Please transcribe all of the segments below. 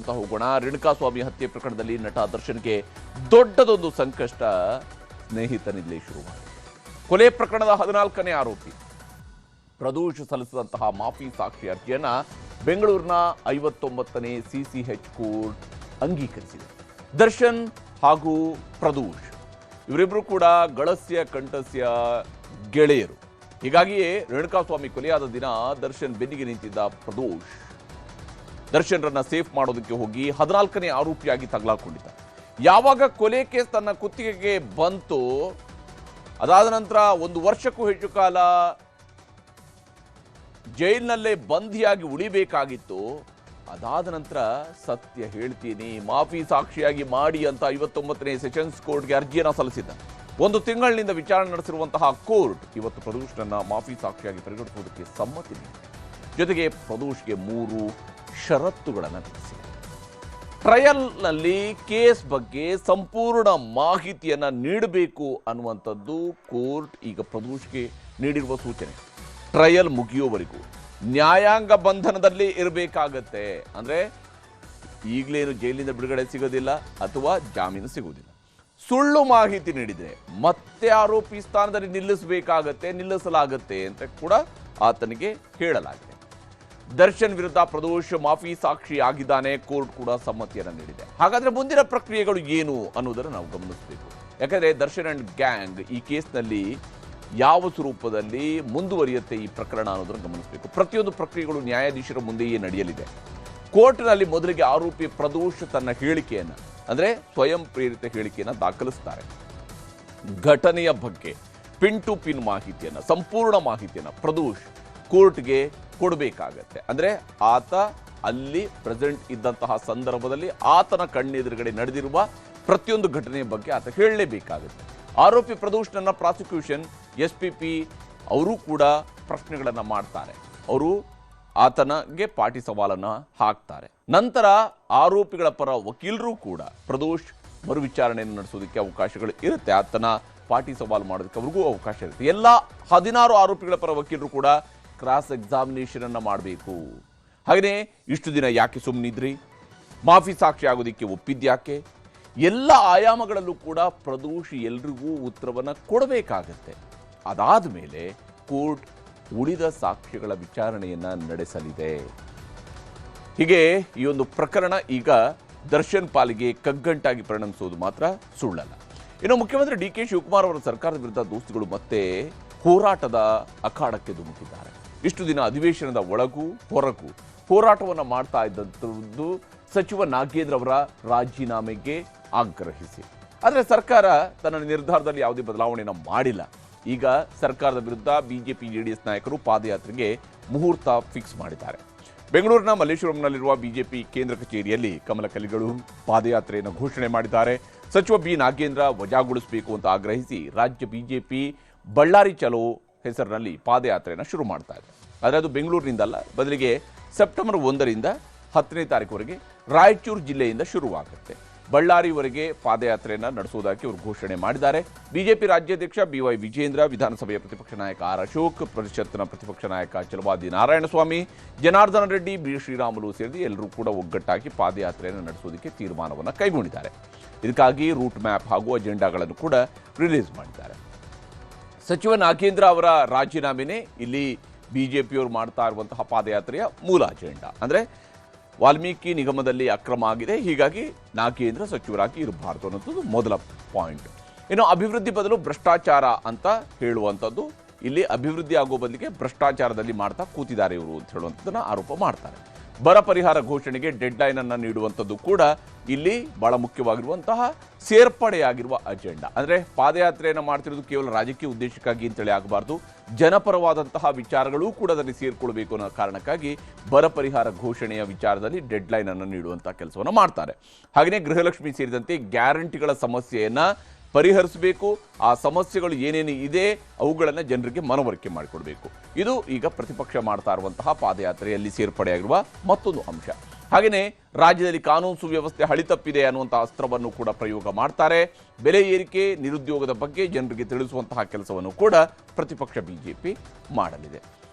ನೋಡ್ತಾ ಹೋಗೋಣ. ರೇಣುಕಾಸ್ವಾಮಿ ಹತ್ಯೆ ಪ್ರಕರಣದಲ್ಲಿ ನಟ ದರ್ಶನ್ಗೆ ದೊಡ್ಡದೊಂದು ಸಂಕಷ್ಟ ಸ್ನೇಹಿತನಿಂದಲೇ ಶುರುವಾಗಿದೆ. ಕೊಲೆ ಪ್ರಕರಣದ 14ನೇ ಆರೋಪಿ ಪ್ರದೋಷ್ ಸಲ್ಲಿಸಿದಂತಹ ಮಾಫಿ ಸಾಕ್ಷಿ ಅರ್ಜಿಯನ್ನ ಬೆಂಗಳೂರಿನ 59ನೇ ಸಿಸಿಎಚ್ ಕೋರ್ಟ್ ಅಂಗೀಕರಿಸಿದೆ. ದರ್ಶನ್ ಹಾಗೂ ಪ್ರದೋಷ್ ಇವರಿಬ್ಬರು ಕೂಡ ಗಳಸ್ಯ ಕಂಠಸ್ಯ ಗೆಳೆಯರು. ಹೀಗಾಗಿಯೇ ರೇಣುಕಾಸ್ವಾಮಿ ಕೊಲೆಯಾದ ದಿನ ದರ್ಶನ್ ಬೆನ್ನಿಗೆ ನಿಂತಿದ್ದ ಪ್ರದೋಷ್ ದರ್ಶನ್ರನ್ನ ಸೇಫ್ ಮಾಡೋದಕ್ಕೆ ಹೋಗಿ 14ನೇ ಆರೋಪಿಯಾಗಿ ತಗಲಾಕೊಂಡಿದ್ದ. ಯಾವಾಗ ಕೊಲೆ ಕೇಸ್ ತನ್ನ ಕುತ್ತಿಗೆಗೆ ಬಂತು, ಅದಾದ ನಂತರ 1 ವರ್ಷಕ್ಕೂ ಹೆಚ್ಚು ಕಾಲ ಜೈಲಿನಲ್ಲೇ ಬಂಧಿಯಾಗಿ ಉಳಿಬೇಕಾಗಿತ್ತು. ಅದಾದ ನಂತರ ಸತ್ಯ ಹೇಳ್ತೀನಿ, ಮಾಫಿ ಸಾಕ್ಷಿಯಾಗಿ ಮಾಡಿ ಅಂತ 59ನೇ ಸೆಷನ್ಸ್ ಕೋರ್ಟ್ಗೆ ಅರ್ಜಿಯನ್ನು ಸಲ್ಲಿಸಿದ್ದ. 1 ತಿಂಗಳಿನಿಂದ ವಿಚಾರಣೆ ನಡೆಸಿರುವಂತಹ ಕೋರ್ಟ್ ಇವತ್ತು ಪ್ರದೋಷ್ನನ್ನ ಮಾಫಿ ಸಾಕ್ಷಿಯಾಗಿ ಪರಿಗಣಿಸುವುದಕ್ಕೆ ಸಮ್ಮತಿ ನೀಡಿದೆ. ಜೊತೆಗೆ ಪ್ರದೋಷ್ಗೆ 3 ಷರತ್ತುಗಳನ್ನು ವಿಧಿಸಿದೆ. ಟ್ರಯಲ್ನಲ್ಲಿ ಕೇಸ್ ಬಗ್ಗೆ ಸಂಪೂರ್ಣ ಮಾಹಿತಿಯನ್ನು ನೀಡಬೇಕು ಅನ್ನುವಂಥದ್ದು ಕೋರ್ಟ್ ಈಗ ಪ್ರದೋಷ್ಗೆ ನೀಡಿರುವ ಸೂಚನೆ. ಟ್ರಯಲ್ ಮುಗಿಯುವವರೆಗೂ ನ್ಯಾಯಾಂಗ ಬಂಧನದಲ್ಲಿ ಇರಬೇಕಾಗತ್ತೆ. ಅಂದರೆ ಈಗಲೇನು ಜೈಲಿನಿಂದ ಬಿಡುಗಡೆ ಸಿಗೋದಿಲ್ಲ ಅಥವಾ ಜಾಮೀನು ಸಿಗುವುದಿಲ್ಲ. ಸುಳ್ಳು ಮಾಹಿತಿ ನೀಡಿದರೆ ಮತ್ತೆ ಆರೋಪಿ ಸ್ಥಾನದಲ್ಲಿ ನಿಲ್ಲಿಸಲಾಗತ್ತೆ ಅಂತ ಕೂಡ ಆತನಿಗೆ ಹೇಳಲಾಗಿದೆ. ದರ್ಶನ್ ವಿರುದ್ಧ ಪ್ರದೋಷ್ ಮಾಫಿ ಸಾಕ್ಷಿ ಆಗಿದ್ದಾನೆ. ಕೋರ್ಟ್ ಕೂಡ ಸಮ್ಮತಿಯನ್ನು ನೀಡಿದೆ. ಹಾಗಾದ್ರೆ ಮುಂದಿನ ಪ್ರಕ್ರಿಯೆಗಳು ಏನು ಅನ್ನೋದನ್ನು ನಾವು ಗಮನಿಸಬೇಕು. ಯಾಕಂದ್ರೆ ದರ್ಶನ್ ಅಂಡ್ ಗ್ಯಾಂಗ್ ಈ ಕೇಸ್ನಲ್ಲಿ ಯಾವ ಸ್ವರೂಪದಲ್ಲಿ ಮುಂದುವರಿಯುತ್ತೆ ಈ ಪ್ರಕರಣ ಅನ್ನೋದನ್ನು ಗಮನಿಸಬೇಕು. ಪ್ರತಿಯೊಂದು ಪ್ರಕ್ರಿಯೆಗಳು ನ್ಯಾಯಾಧೀಶರ ಮುಂದೆಯೇ ನಡೆಯಲಿದೆ. ಕೋರ್ಟ್ನಲ್ಲಿ ಮೊದಲಿಗೆ ಆರೋಪಿ ಪ್ರದೋಷ್ ತನ್ನ ಹೇಳಿಕೆಯನ್ನು, ಅಂದರೆ ಸ್ವಯಂ ಪ್ರೇರಿತ ಹೇಳಿಕೆಯನ್ನು ದಾಖಲಿಸ್ತಾರೆ. ಘಟನೆಯ ಬಗ್ಗೆ ಪಿನ್ ಟು ಪಿನ್ ಮಾಹಿತಿಯನ್ನು, ಸಂಪೂರ್ಣ ಮಾಹಿತಿಯನ್ನು ಪ್ರದೋಷ್ ಕೋರ್ಟ್ಗೆ ಕೊಡಬೇಕಾಗತ್ತೆ. ಅಂದರೆ ಆತ ಅಲ್ಲಿ ಪ್ರೆಸೆಂಟ್ ಇದ್ದಂತಹ ಸಂದರ್ಭದಲ್ಲಿ ಆತನ ಕಣ್ಣೆದುರುಗಡೆ ನಡೆದಿರುವ ಪ್ರತಿಯೊಂದು ಘಟನೆಯ ಬಗ್ಗೆ ಆತ ಹೇಳಲೇಬೇಕಾಗುತ್ತೆ. ಆರೋಪಿ ಪ್ರದೋಷ್ನನ್ನ ಪ್ರಾಸಿಕ್ಯೂಷನ್ SPP ಅವರು ಕೂಡ ಪ್ರಶ್ನೆಗಳನ್ನು ಮಾಡ್ತಾರೆ. ಅವರು ಆತನಿಗೆ ಪಾಟಿ ಸವಾಲನ್ನು ಹಾಕ್ತಾರೆ. ನಂತರ ಆರೋಪಿಗಳ ಪರ ವಕೀಲರು ಕೂಡ ಪ್ರದೋಷ್ ಮರು ವಿಚಾರಣೆಯನ್ನು ನಡೆಸೋದಕ್ಕೆ ಅವಕಾಶಗಳು ಇರುತ್ತೆ. ಆತನ ಪಾಟಿ ಸವಾಲು ಮಾಡೋದಕ್ಕೆ ಅವ್ರಿಗೂ ಅವಕಾಶ ಇರುತ್ತೆ. ಎಲ್ಲ 16 ಆರೋಪಿಗಳ ಪರ ವಕೀಲರು ಕೂಡ ಕ್ರಾಸ್ ಎಕ್ಸಾಮಿನೇಷನ್ ಅನ್ನು ಮಾಡಬೇಕು. ಹಾಗೆಯೇ ಇಷ್ಟು ದಿನ ಯಾಕೆ ಸುಮ್ಮನಿದ್ರಿ, ಮಾಫಿ ಸಾಕ್ಷಿ ಆಗೋದಕ್ಕೆ ಒಪ್ಪಿದ್ಯಾಕೆ, ಎಲ್ಲ ಆಯಾಮಗಳಲ್ಲೂ ಕೂಡ ಪ್ರದೋಷ್ ಎಲ್ರಿಗೂ ಉತ್ತರವನ್ನು ಕೊಡಬೇಕಾಗತ್ತೆ. ಅದಾದ ಮೇಲೆ ಕೋರ್ಟ್ ಉಳಿದ ಸಾಕ್ಷಿಗಳ ವಿಚಾರಣೆಯನ್ನು ನಡೆಸಲಿದೆ. ಹೀಗೆ ಈ ಒಂದು ಪ್ರಕರಣ ಈಗ ದರ್ಶನ್ ಪಾಲಿಗೆ ಕಗ್ಗಂಟಾಗಿ ಪರಿಣಮಿಸುವುದು ಮಾತ್ರ ಸುಳ್ಳಲ್ಲ. ಇನ್ನು ಮುಖ್ಯಮಂತ್ರಿ DK ಶಿವಕುಮಾರ್ ಅವರ ಸರ್ಕಾರದ ವಿರುದ್ಧ ದೋಸ್ತಿಗಳು ಮತ್ತೆ ಹೋರಾಟದ ಅಖಾಡಕ್ಕೆ ಧುಮುಕಿದ್ದಾರೆ. ಇಷ್ಟು ದಿನ ಅಧಿವೇಶನದ ಒಳಗೂ ಹೊರಗೂ ಹೋರಾಟವನ್ನು ಮಾಡ್ತಾ ಇದ್ದಂಥದ್ದು ಸಚಿವ ನಾಗೇಂದ್ರ ಅವರ ರಾಜೀನಾಮೆಗೆ ಆಗ್ರಹಿಸಿ. ಆದರೆ ಸರ್ಕಾರ ತನ್ನ ನಿರ್ಧಾರದಲ್ಲಿ ಯಾವುದೇ ಬದಲಾವಣೆಯನ್ನು ಮಾಡಿಲ್ಲ. ಈಗ ಸರ್ಕಾರದ ವಿರುದ್ಧ BJP JDS ನಾಯಕರು ಪಾದಯಾತ್ರೆಗೆ ಮುಹೂರ್ತ ಫಿಕ್ಸ್ ಮಾಡಿದ್ದಾರೆ. ಬೆಂಗಳೂರಿನ ಮಲ್ಲೇಶ್ವರಂನಲ್ಲಿರುವ BJP ಕೇಂದ್ರ ಕಚೇರಿಯಲ್ಲಿ ಕಮಲ ಕಲಿಗಳು ಪಾದಯಾತ್ರೆಯನ್ನು ಘೋಷಣೆ ಮಾಡಿದ್ದಾರೆ. ಸಚಿವ B ನಾಗೇಂದ್ರ ವಜಾಗೊಳಿಸಬೇಕು ಅಂತ ಆಗ್ರಹಿಸಿ ರಾಜ್ಯ BJP ಬಳ್ಳಾರಿ ಚಲೋ ಹೆಸರಿನಲ್ಲಿ ಪಾದಯಾತ್ರೆಯನ್ನು ಶುರು ಮಾಡ್ತಾ ಇದೆ. ಆದರೆ ಅದು ಬೆಂಗಳೂರಿನಿಂದಲ್ಲ, ಬದಲಿಗೆ ಸೆಪ್ಟೆಂಬರ್ 1ರಿಂದ 10ನೇ ತಾರೀಕುವರೆಗೆ ರಾಯಚೂರು ಜಿಲ್ಲೆಯಿಂದ ಶುರುವಾಗುತ್ತೆ. ಬಳ್ಳಾರಿವರೆಗೆ ಪಾದಯಾತ್ರೆಯನ್ನು ನಡೆಸುವುದಾಗಿ ಅವರು ಘೋಷಣೆ ಮಾಡಿದ್ದಾರೆ. BJP ರಾಜ್ಯಾಧ್ಯಕ್ಷ BY ವಿಜೇಂದ್ರ, ವಿಧಾನಸಭೆಯ ಪ್ರತಿಪಕ್ಷ ನಾಯಕ R ಅಶೋಕ್, ಪರಿಷತ್ನ ಪ್ರತಿಪಕ್ಷ ನಾಯಕ ಚಲವಾದಿ ನಾರಾಯಣಸ್ವಾಮಿ, ಜನಾರ್ದನ ರೆಡ್ಡಿ, B ಶ್ರೀರಾಮುಲು ಸೇರಿ ಎಲ್ಲರೂ ಕೂಡ ಒಗ್ಗಟ್ಟಾಗಿ ಪಾದಯಾತ್ರೆಯನ್ನು ನಡೆಸುವುದಕ್ಕೆ ತೀರ್ಮಾನವನ್ನು ಕೈಗೊಂಡಿದ್ದಾರೆ. ಇದಕ್ಕಾಗಿ ರೂಟ್ ಮ್ಯಾಪ್ ಹಾಗೂ ಅಜೆಂಡಾಗಳನ್ನು ಕೂಡ ರಿಲೀಸ್ ಮಾಡಿದ್ದಾರೆ. ಸಚಿವ ನಾಗೇಂದ್ರ ಅವರ ರಾಜೀನಾಮೆನೇ ಇಲ್ಲಿ BJPಯವರು ಮಾಡ್ತಾ ಇರುವಂತಹ ಪಾದಯಾತ್ರೆಯ ಮೂಲ ಅಜೆಂಡಾ. ಅಂದರೆ ವಾಲ್ಮೀಕಿ ನಿಗಮದಲ್ಲಿ ಅಕ್ರಮ ಆಗಿದೆ, ಹೀಗಾಗಿ ನಾಗೇಂದ್ರ ಸಚಿವರಾಗಿ ಇರಬಾರ್ದು ಅನ್ನೋದು ಮೊದಲ ಪಾಯಿಂಟ್. ಇನ್ನು ಅಭಿವೃದ್ಧಿ ಬದಲು ಭ್ರಷ್ಟಾಚಾರ ಅಂತ ಹೇಳುವಂಥದ್ದು, ಇಲ್ಲಿ ಅಭಿವೃದ್ಧಿ ಆಗೋ ಬದಲಿಗೆ ಭ್ರಷ್ಟಾಚಾರದಲ್ಲಿ ಮಾಡ್ತಾ ಕೂತಿದ್ದಾರೆ ಇವರು ಅಂತ ಹೇಳುವಂಥದ್ದನ್ನು ಆರೋಪ ಮಾಡ್ತಾರೆ. ಬರ ಪರಿಹಾರ ಘೋಷಣೆಗೆ ಡೆಡ್ಲೈನ್ ಅನ್ನು ನೀಡುವಂಥದ್ದು ಕೂಡ ಇಲ್ಲಿ ಬಹಳ ಮುಖ್ಯವಾಗಿರುವಂತಹ ಸೇರ್ಪಡೆಯಾಗಿರುವ ಅಜೆಂಡಾ. ಅಂದರೆ ಪಾದಯಾತ್ರೆಯನ್ನು ಮಾಡ್ತಿರೋದು ಕೇವಲ ರಾಜಕೀಯ ಉದ್ದೇಶಕ್ಕಾಗಿ ಅಂತೇಳಿ ಆಗಬಾರ್ದು, ಜನಪರವಾದಂತಹ ವಿಚಾರಗಳೂ ಕೂಡ ಅದರಲ್ಲಿ ಸೇರ್ಕೊಳ್ಬೇಕು ಅನ್ನೋ ಕಾರಣಕ್ಕಾಗಿ ಬರ ಪರಿಹಾರ ಘೋಷಣೆಯ ವಿಚಾರದಲ್ಲಿ ಡೆಡ್ಲೈನ್ ಅನ್ನು ನೀಡುವಂತಹ ಕೆಲಸವನ್ನು ಮಾಡ್ತಾರೆ. ಹಾಗೆಯೇ ಗೃಹಲಕ್ಷ್ಮಿ ಸೇರಿದಂತೆ ಗ್ಯಾರಂಟಿಗಳ ಸಮಸ್ಯೆಯನ್ನು ಪರಿಹರಿಸಬೇಕು. ಆ ಸಮಸ್ಯೆಗಳು ಏನೇನು ಇದೆ ಅವುಗಳನ್ನು ಜನರಿಗೆ ಮನವರಿಕೆ ಮಾಡಿಕೊಡಬೇಕು. ಇದು ಈಗ ಪ್ರತಿಪಕ್ಷ ಮಾಡ್ತಾ ಇರುವಂತಹ ಪಾದಯಾತ್ರೆಯಲ್ಲಿ ಸೇರ್ಪಡೆಯಾಗಿರುವ ಮತ್ತೊಂದು ಅಂಶ. ಹಾಗೆಯೇ ರಾಜ್ಯದಲ್ಲಿ ಕಾನೂನು ಸುವ್ಯವಸ್ಥೆ ಹಳಿತಪ್ಪಿದೆ ಅನ್ನುವಂತಹ ಅಸ್ತ್ರವನ್ನು ಕೂಡ ಪ್ರಯೋಗ ಮಾಡ್ತಾರೆ. ಬೆಲೆ ಏರಿಕೆ, ನಿರುದ್ಯೋಗದ ಬಗ್ಗೆ ಜನರಿಗೆ ತಿಳಿಸುವಂತಹ ಕೆಲಸವನ್ನು ಕೂಡ ಪ್ರತಿಪಕ್ಷ BJP ಮಾಡಲಿದೆ.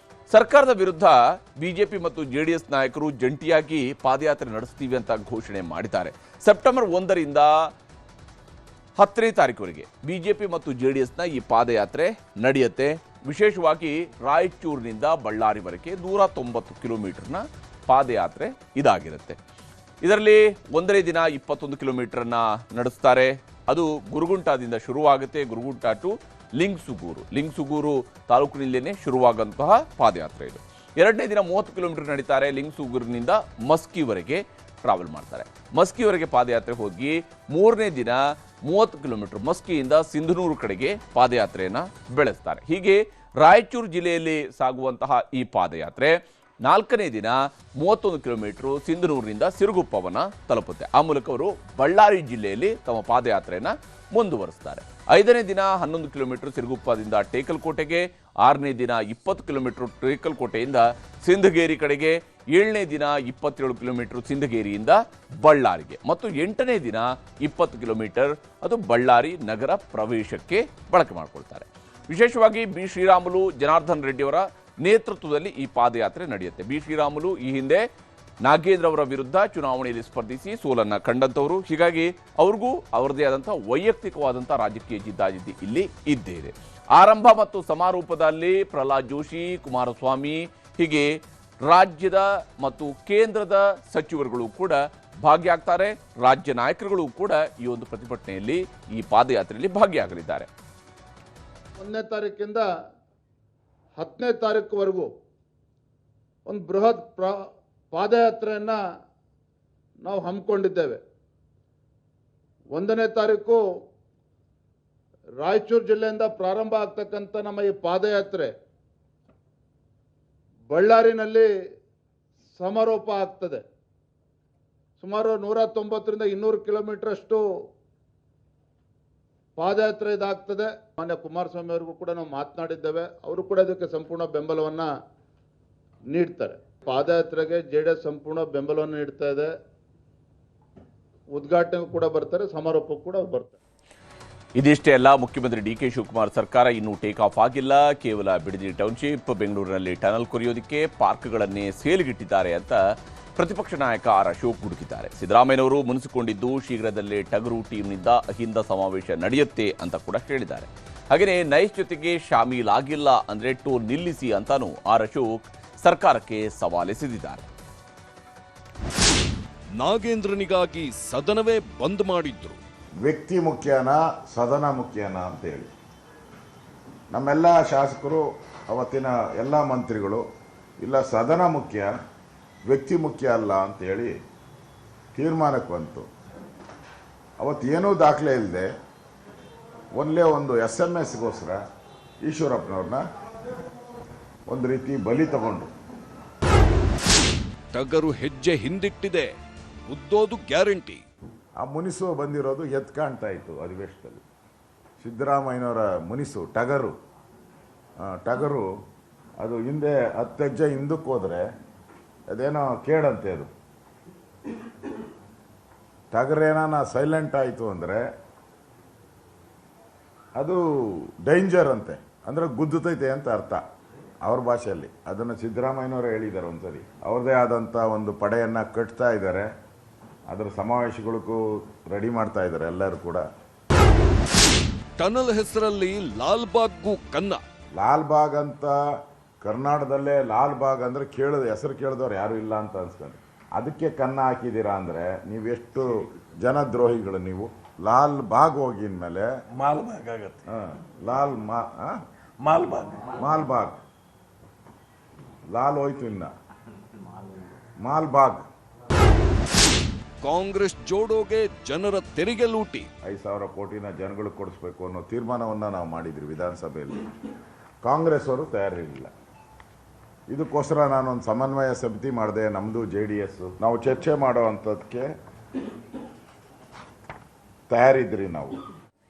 ಸರ್ಕಾರದ ವಿರುದ್ಧ ಬಿಜೆಪಿ ಮತ್ತು ಜೆಡಿಎಸ್ ನಾಯಕರು ಜಂಟಿಯಾಗಿ ಪಾದಯಾತ್ರೆ ನಡೆಸ್ತೀವಿ ಅಂತ ಘೋಷಣೆ ಮಾಡಿದ್ದಾರೆ. ಸೆಪ್ಟೆಂಬರ್ 1ರಿಂದ 10ನೇ ತಾರೀಕುವರೆಗೆ ಬಿಜೆಪಿ ಮತ್ತು ಜೆಡಿಎಸ್ನ ಈ ಪಾದಯಾತ್ರೆ ನಡೆಯುತ್ತೆ. ವಿಶೇಷವಾಗಿ ರಾಯಚೂರಿನಿಂದ ಬಳ್ಳಾರಿವರೆಗೆ 190 ಕಿಲೋಮೀಟರ್ನ ಪಾದಯಾತ್ರೆ ಇದಾಗಿರುತ್ತೆ. ಇದರಲ್ಲಿ 1ನೇ ದಿನ 21 ಕಿಲೋಮೀಟರ್ನ ನಡೆಸ್ತಾರೆ. ಅದು ಗುರುಗುಂಟದಿಂದ ಶುರುವಾಗುತ್ತೆ. ಗುರುಗುಂಟ ಟು ಲಿಂಗ್ಸುಗೂರು ತಾಲೂಕಿನಲ್ಲೇ ಶುರುವಾಗುವಂತಹ ಪಾದಯಾತ್ರೆ ಇದು. 2ನೇ ದಿನ 30 ಕಿಲೋಮೀಟರ್ ನಡೀತಾರೆ. ಲಿಂಗ್ಸುಗೂರಿನಿಂದ ಮಸ್ಕಿವರೆಗೆ ಟ್ರಾವೆಲ್ ಮಾಡ್ತಾರೆ. ಮಸ್ಕಿವರೆಗೆ ಪಾದಯಾತ್ರೆ ಹೋಗಿ 3ನೇ ದಿನ 30 ಕಿಲೋಮೀಟರ್ ಮಸ್ಕಿಯಿಂದ ಸಿಂಧನೂರು ಕಡೆಗೆ ಪಾದಯಾತ್ರೆಯನ್ನು ಬೆಳೆಸ್ತಾರೆ. ಹೀಗೆ ರಾಯಚೂರು ಜಿಲ್ಲೆಯಲ್ಲಿ ಸಾಗುವಂತಹ ಈ ಪಾದಯಾತ್ರೆ 4ನೇ ದಿನ 31 ಕಿಲೋಮೀಟರ್ ಸಿಂಧನೂರಿನಿಂದ ಸಿರುಗುಪ್ಪವನ್ನು ತಲುಪುತ್ತೆ. ಆ ಮೂಲಕ ಅವರು ಬಳ್ಳಾರಿ ಜಿಲ್ಲೆಯಲ್ಲಿ ತಮ್ಮ ಪಾದಯಾತ್ರೆಯನ್ನು ಮುಂದುವರಿಸ್ತಾರೆ. 5ನೇ ದಿನ 11 ಕಿಲೋಮೀಟರ್ ಸಿರುಗುಪ್ಪದಿಂದ ಟೇಕಲ್ಕೋಟೆಗೆ, 6ನೇ ದಿನ 20 ಕಿಲೋಮೀಟರ್ ಟೇಕಲ್ಕೋಟೆಯಿಂದ ಸಿಂಧಗೇರಿ ಕಡೆಗೆ, 7ನೇ ದಿನ 27 ಕಿಲೋಮೀಟರ್ ಸಿಂಧಗೇರಿಯಿಂದ ಬಳ್ಳಾರಿಗೆ ಮತ್ತು 8ನೇ ದಿನ 20 ಕಿಲೋಮೀಟರ್ ಅದು ಬಳ್ಳಾರಿ ನಗರ ಪ್ರವೇಶಕ್ಕೆ ಬಳಕೆ ಮಾಡಿಕೊಳ್ತಾರೆ. ವಿಶೇಷವಾಗಿ ಬಿ ಶ್ರೀರಾಮುಲು ಜನಾರ್ದನ್ ರೆಡ್ಡಿಯವರ ನೇತೃತ್ವದಲ್ಲಿ ಈ ಪಾದಯಾತ್ರೆ ನಡೆಯುತ್ತೆ. ಬಿ ಶ್ರೀರಾಮುಲು ಈ ಹಿಂದೆ ನಾಗೇಂದ್ರ ಅವರ ವಿರುದ್ಧ ಚುನಾವಣೆಯಲ್ಲಿ ಸ್ಪರ್ಧಿಸಿ ಸೋಲನ್ನು ಕಂಡಂಥವರು. ಹೀಗಾಗಿ ಅವ್ರಿಗೂ ಅವರದೇ ಆದಂತಹ ವೈಯಕ್ತಿಕವಾದಂಥ ರಾಜಕೀಯ ಜಿದ್ದಾಜಿದ್ದಿ ಇಲ್ಲಿ ಇದ್ದೇ ಇದೆ. ಆರಂಭ ಮತ್ತು ಸಮಾರೋಪದಲ್ಲಿ ಪ್ರಹ್ಲಾದ್ ಜೋಶಿ, ಕುಮಾರಸ್ವಾಮಿ, ಹೀಗೆ ರಾಜ್ಯದ ಮತ್ತು ಕೇಂದ್ರದ ಸಚಿವರುಗಳು ಕೂಡ ಭಾಗಿಯಾಗ್ತಾರೆ. ರಾಜ್ಯ ನಾಯಕರುಗಳು ಕೂಡ ಈ ಒಂದು ಪ್ರತಿಭಟನೆಯಲ್ಲಿ ಈ ಪಾದಯಾತ್ರೆಯಲ್ಲಿ ಭಾಗಿಯಾಗಲಿದ್ದಾರೆ. 1ನೇ ತಾರೀಕಿಂದ 10ನೇ ತಾರೀಕುವರೆಗೂ ಒಂದು ಬೃಹತ್ ಪಾದಯಾತ್ರೆಯನ್ನು ನಾವು ಹಮ್ಮಿಕೊಂಡಿದ್ದೇವೆ. 1ನೇ ತಾರೀಕು ರಾಯಚೂರು ಜಿಲ್ಲೆಯಿಂದ ಪ್ರಾರಂಭ ಆಗ್ತಕ್ಕಂಥ ನಮ್ಮ ಈ ಪಾದಯಾತ್ರೆ ಬಳ್ಳಾರಿನಲ್ಲಿ ಸಮಾರೋಪ ಆಗ್ತದೆ. ಸುಮಾರು 190ರಿಂದ 200 ಕಿಲೋಮೀಟರ್ ಅಷ್ಟು ಪಾದಯಾತ್ರೆ ಇದಾಗ್ತದೆ. ಮಾನ್ಯ ಕುಮಾರಸ್ವಾಮಿ ಅವರಿಗೂ ಕೂಡ ನಾವು ಮಾತನಾಡಿದ್ದೇವೆ. ಅವರು ಕೂಡ ಇದಕ್ಕೆ ಸಂಪೂರ್ಣ ಬೆಂಬಲವನ್ನು ನೀಡ್ತಾರೆ. ಪಾದಯಾತ್ರೆಗೆ ಜೆಡಿಎಸ್ ಸಂಪೂರ್ಣ ಬೆಂಬಲವನ್ನು ನೀಡ್ತಾ ಇದೆ. ಉದ್ಘಾಟನೆಗೂ ಕೂಡ ಬರ್ತಾರೆ, ಸಮಾರೋಪಕ್ಕೂ ಕೂಡ ಬರ್ತಾರೆ. ಇದಿಷ್ಟೇ ಅಲ್ಲ, ಮುಖ್ಯಮಂತ್ರಿ ಡಿ.ಕೆ. ಶಿವಕುಮಾರ್ ಸರ್ಕಾರ ಇನ್ನೂ ಟೇಕ್ ಆಫ್ ಆಗಿಲ್ಲ. ಕೇವಲ ಬಿಡದಿ ಟೌನ್ಶಿಪ್, ಬೆಂಗಳೂರಿನಲ್ಲಿ ಟನಲ್ ಕೊರೆಯೋದಕ್ಕೆ ಪಾರ್ಕ್ಗಳನ್ನೇ ಸೇಲಿಗಿಟ್ಟಿದ್ದಾರೆ ಅಂತ ಪ್ರತಿಪಕ್ಷ ನಾಯಕ ಆರ್ ಅಶೋಕ್ ಗುಡುಕಿದ್ದಾರೆ. ಸಿದ್ದರಾಮಯ್ಯನವರು ಮುನಿಸಿಕೊಂಡಿದ್ದು ಶೀಘ್ರದಲ್ಲೇ ಟಗರು ಟೀಮ್ನಿಂದ ಅಹಿಂದ ಸಮಾವೇಶ ನಡೆಯುತ್ತೆ ಅಂತ ಕೂಡ ಹೇಳಿದ್ದಾರೆ. ಹಾಗೆಯೇ ನೈಸ್ ಜೊತೆಗೆ ಶಾಮೀಲಾಗಿಲ್ಲ ಅಂದ್ರೆ ಟೋಲ್ ನಿಲ್ಲಿಸಿ ಅಂತಾನೂ ಆರ್ ಅಶೋಕ್ ಸರ್ಕಾರಕ್ಕೆ ಸವಾಲೆಸೆದಿದ್ದಾರೆ. ನಾಗೇಂದ್ರನಿಗಾಗಿ ಸದನವೇ ಬಂದ್ ಮಾಡಿದ್ರು. ವ್ಯಕ್ತಿ ಮುಖ್ಯನಾ ಸದನ ಮುಖ್ಯನಾ ಅಂತ ಹೇಳಿ ನಮ್ಮೆಲ್ಲ ಶಾಸಕರು, ಅವತ್ತಿನ ಎಲ್ಲ ಮಂತ್ರಿಗಳು, ಇಲ್ಲ ಸದನ ಮುಖ್ಯ ವ್ಯಕ್ತಿ ಮುಖ್ಯ ಅಲ್ಲ ಅಂತೇಳಿ ತೀರ್ಮಾನಕ್ಕೆ ಬಂತು. ಅವತ್ತೇನೂ ದಾಖಲೆ ಇಲ್ಲದೆ ಒಂದೇ ಒಂದು SMS ಈಶ್ವರಪ್ಪನವ್ರನ್ನ ಒಂದು ರೀತಿ ಬಲಿ ತಗೊಂಡು ಟಗರು ಹೆಜ್ಜೆ ಹಿಂದಿಟ್ಟಿದೆ, ಉದ್ದೋದು ಗ್ಯಾರಂಟಿ. ಆ ಮುನಿಸು ಬಂದಿರೋದು ಎದ್ದು ಕಾಣ್ತಾ ಇತ್ತು ಅಧಿವೇಶನದಲ್ಲಿ. ಸಿದ್ದರಾಮಯ್ಯನವರ ಮುನಿಸು ಟಗರು ಅದು ಹಿಂದೆ 10 ಹೆಜ್ಜೆ ಹಿಂದಕ್ಕೆ ಹೋದರೆ ಅದೇನೋ ಕೇಳಂತೆ. ಅದು ಟಗರೇನ ಸೈಲೆಂಟ್ ಆಯಿತು ಅಂದರೆ ಅದು ಡೇಂಜರ್ ಅಂತೆ, ಅಂದರೆ ಗುದ್ದುತ್ತೈತೆ ಅಂತ ಅರ್ಥ ಅವ್ರ ಭಾಷೆಯಲ್ಲಿ. ಅದನ್ನು ಸಿದ್ದರಾಮಯ್ಯನವರು ಹೇಳಿದ್ದಾರೆ ಒಂದ್ಸರಿ. ಅವ್ರದ್ದೇ ಆದಂಥ ಒಂದು ಪಡೆಯನ್ನು ಕಟ್ತಾ ಇದ್ದಾರೆ. ಅದರ ಸಮಾವೇಶಗಳಿಗೂ ರೆಡಿ ಮಾಡ್ತಾ ಇದ್ದಾರೆ ಎಲ್ಲರೂ ಕೂಡ. ಟನಲ್ ಹೆಸರಲ್ಲಿ ಲಾಲ್ಬಾಗ್ಗೂ ಕನ್ನ. ಲಾಲ್ಬಾಗ್ ಅಂತ ಕರ್ನಾಟಕದಲ್ಲೇ ಲಾಲ್ಬಾಗ್ ಅಂದರೆ ಹೆಸರು ಕೇಳಿದವ್ರು ಯಾರೂ ಇಲ್ಲ ಅಂತ ಅನ್ಸ್ಕೊಂಡು ಅದಕ್ಕೆ ಕನ್ನ ಹಾಕಿದ್ದೀರಾ ಅಂದರೆ ನೀವೆಷ್ಟು ಜನದ್ರೋಹಿಗಳು ನೀವು. ಲಾಲ್ ಬಾಗ್ ಹೋಗಿದ ಮೇಲೆ ಮಾಲ್ಬಾಗ್ ಆಗತ್ತೆ. ಮಾಲ್ಬಾಗ್ ಲಾಲ್ ಹೋಯ್ತು, ಇನ್ನ ಮಾಲ್ಬಾಗ್. ಕಾಂಗ್ರೆಸ್ ಜೋಡೋಗೆ ಜನರ ತೆರಿಗೆ ಲೂಟಿ. 5,000 ಕೋಟಿನ ಜನಗಳಿಗೆ ಕೊಡಿಸ್ಬೇಕು ಅನ್ನೋ ತೀರ್ಮಾನವನ್ನು ನಾವು ಮಾಡಿದ್ವಿ ವಿಧಾನಸಭೆಯಲ್ಲಿ. ಕಾಂಗ್ರೆಸ್ ಅವರು ತಯಾರಿರಲಿಲ್ಲ. ಇದಕ್ಕೋಸ್ಕರ ನಾನೊಂದು ಸಮನ್ವಯ ಸಮಿತಿ ಮಾಡಿದೆ, ನಮ್ಮದು JDS. ನಾವು ಚರ್ಚೆ ಮಾಡೋ ಅಂಥದ್ದಕ್ಕೆ ತಯಾರಿದ್ರಿ ನಾವು.